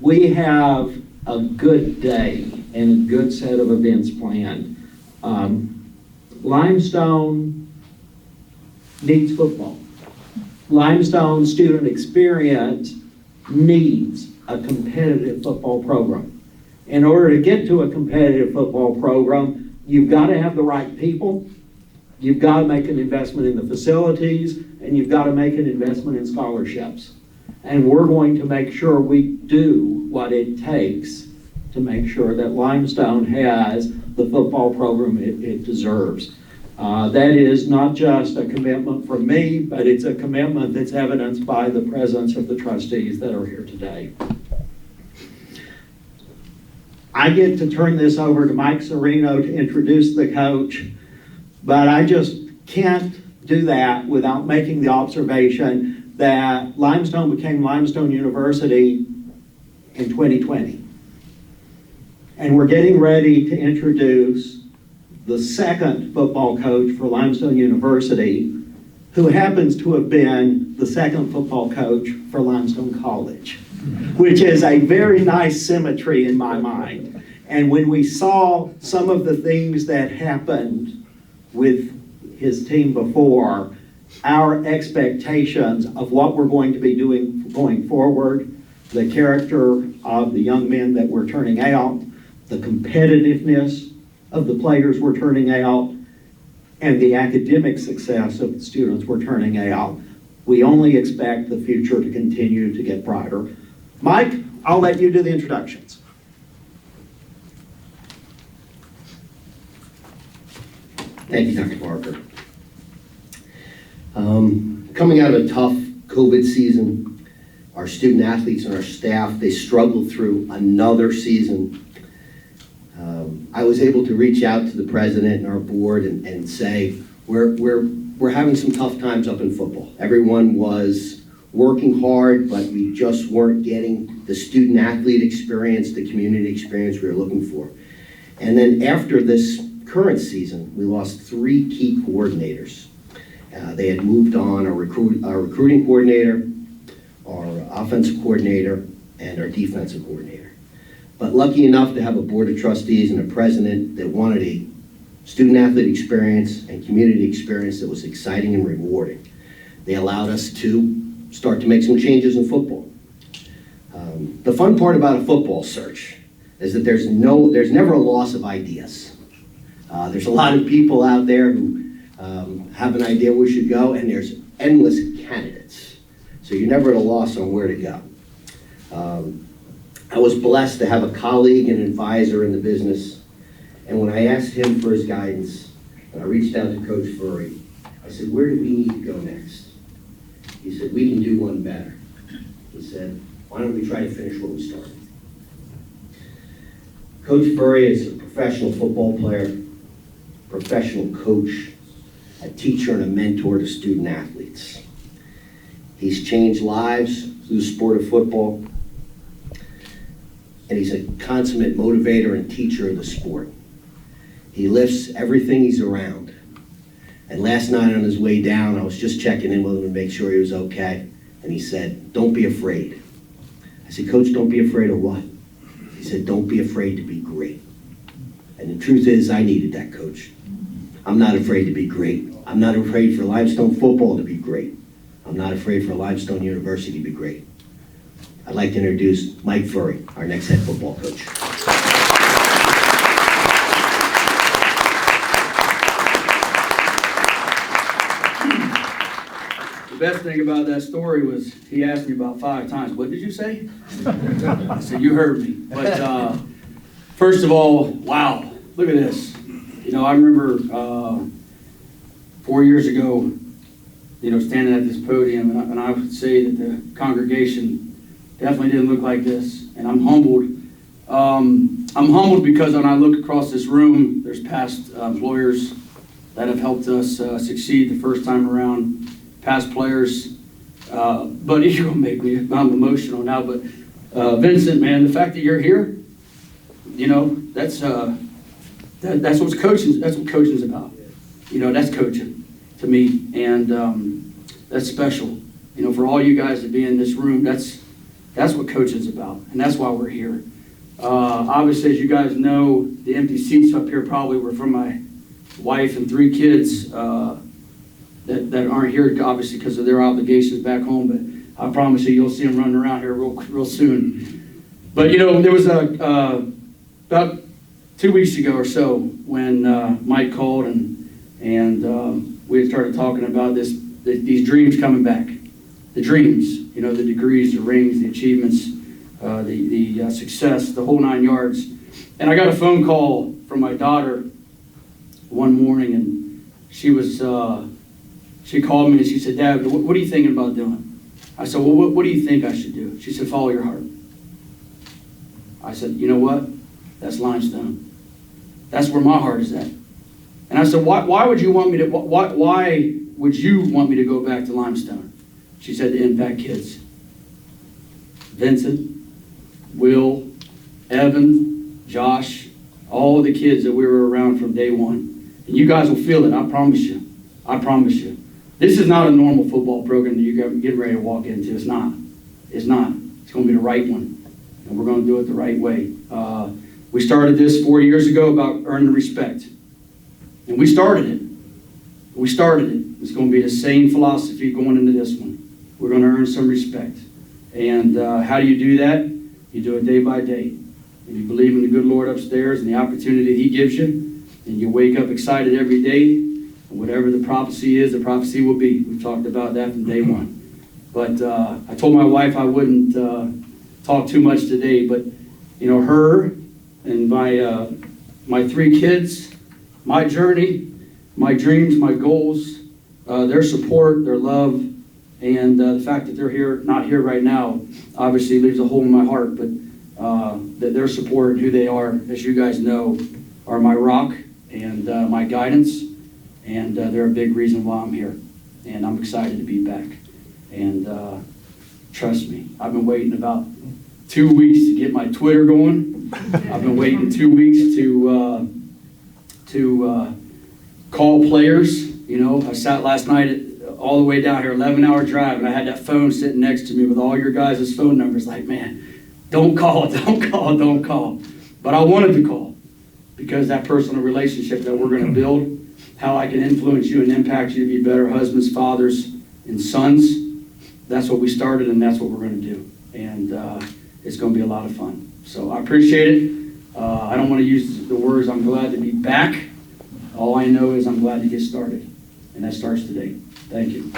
we have a good day and a good set of events planned. Limestone needs football. Limestone student experience needs a competitive football program. In order to get to a competitive football program, you've got to have the right people, you've got to make an investment in the facilities, and you've got to make an investment in scholarships. And we're going to make sure we do what it takes to make sure that Limestone has the football program it deserves. That is not just a commitment from me, but it's a commitment that's evidenced by the presence of the trustees that are here today. I get to turn this over to Mike Serino to introduce the coach, but I just can't do that without making the observation that Limestone became Limestone University in 2020. And we're getting ready to introduce the second football coach for Limestone University, who happens to have been the second football coach for Limestone College, which is a very nice symmetry in my mind. And when we saw some of the things that happened with his team before, our expectations of what we're going to be doing going forward, the character of the young men that we're turning out, the competitiveness of the players we're turning out, and the academic success of the students we're turning out, we only expect the future to continue to get brighter. Mike, I'll let you do the introductions. Thank you, Dr. Barker. Coming out of a tough COVID season, our student athletes and our staff, they struggled through another season. I was able to reach out to the president and our board and say, we're having some tough times up in football. Everyone was working hard, but we just weren't getting the student athlete experience, the community experience we were looking for. And then after this current season, we lost 3 key coordinators. They had moved on, our recruiting coordinator, our offensive coordinator, and our defensive coordinator. But lucky enough to have a board of trustees and a president that wanted a student athlete experience and community experience that was exciting and rewarding. They allowed us to start to make some changes in football. The fun part about a football search is that there's never a loss of ideas. There's a lot of people out there who have an idea where we should go, and there's endless candidates. So you're never at a loss on where to go. I was blessed to have a colleague and advisor in the business, and when I asked him for his guidance, and I reached out to Coach Furrey, I said, where do we need to go next? He said, we can do one better. He said, why don't we try to finish what we started? Coach Furrey is a professional football player, professional coach, a teacher and a mentor to student athletes. He's changed lives through the sport of football, and he's a consummate motivator and teacher of the sport. He lifts everything he's around. And last night on his way down, I was just checking in with him to make sure he was okay, and he said, don't be afraid. I said, Coach, don't be afraid of what? He said, don't be afraid to be great. And the truth is, I needed that, Coach. I'm not afraid to be great. I'm not afraid for Limestone football to be great. I'm not afraid for Limestone University to be great. I'd like to introduce Mike Furrey, our next head football coach. The best thing about that story was he asked me about 5 times, what did you say? I said, you heard me. But first of all, wow, look at this. You know, I remember 4 years ago, you know, standing at this podium, and I would say that the congregation definitely didn't look like this, and I'm humbled. I'm humbled because when I look across this room, there's past employers that have helped us succeed the first time around, past players. Buddy, you're gonna make me, I'm emotional now, but Vincent, man, the fact that you're here, you know, that's what coaching's about. You know, that's coaching to me, and that's special. You know, for all you guys to be in this room, that's That's what coaching's about, and that's why we're here. Obviously, as you guys know, the empty seats up here probably were from my wife and 3 kids that aren't here, obviously, because of their obligations back home. But I promise you, you'll see them running around here real soon. But, there was about 2 weeks ago or so when Mike called and we had started talking about these dreams coming back. The dreams, the degrees, the rings, the achievements, the success, the whole 9 yards. And I got a phone call from my daughter one morning, and she called me and she said, "Dad, what are you thinking about doing?" I said, "Well, what do you think I should do?" She said, "Follow your heart." I said, "You know what? That's Limestone. That's where my heart is at." And I said, why would you want me to go back to Limestone?" She said, "To impact kids. Vincent, Will, Evan, Josh, all the kids that we were around from day one. And you guys will feel it, I promise you. I promise you. This is not a normal football program that you're getting ready to walk into. It's not. It's not. It's going to be the right one. And we're going to do it the right way. We started this 4 years ago about earning respect. And we started it. It's going to be the same philosophy going into this one. We're going to earn some respect. And how do you do that? You do it day by day. And you believe in the good Lord upstairs and the opportunity He gives you. And you wake up excited every day. And whatever the prophecy is, the prophecy will be. We've talked about that from day one. But I told my wife I wouldn't talk too much today. But, her and my 3 kids, my journey, my dreams, my goals, their support, their love, and the fact that they're not here right now, obviously leaves a hole in my heart. But that their support and who they are, as you guys know, are my rock and my guidance, and they're a big reason why I'm here. And I'm excited to be back. And trust me, I've been waiting about 2 weeks to get my Twitter going. I've been waiting 2 weeks to call players. I sat last night all the way down here, 11-hour drive, and I had that phone sitting next to me with all your guys' phone numbers. Like, man, don't call. But I wanted to call because that personal relationship that we're going to build, how I can influence you and impact you to be better husbands, fathers, and sons, that's what we started, and that's what we're going to do. And it's going to be a lot of fun. So I appreciate it. I don't want to use the words, I'm glad to be back. All I know is I'm glad to get started. And that starts today. Thank you.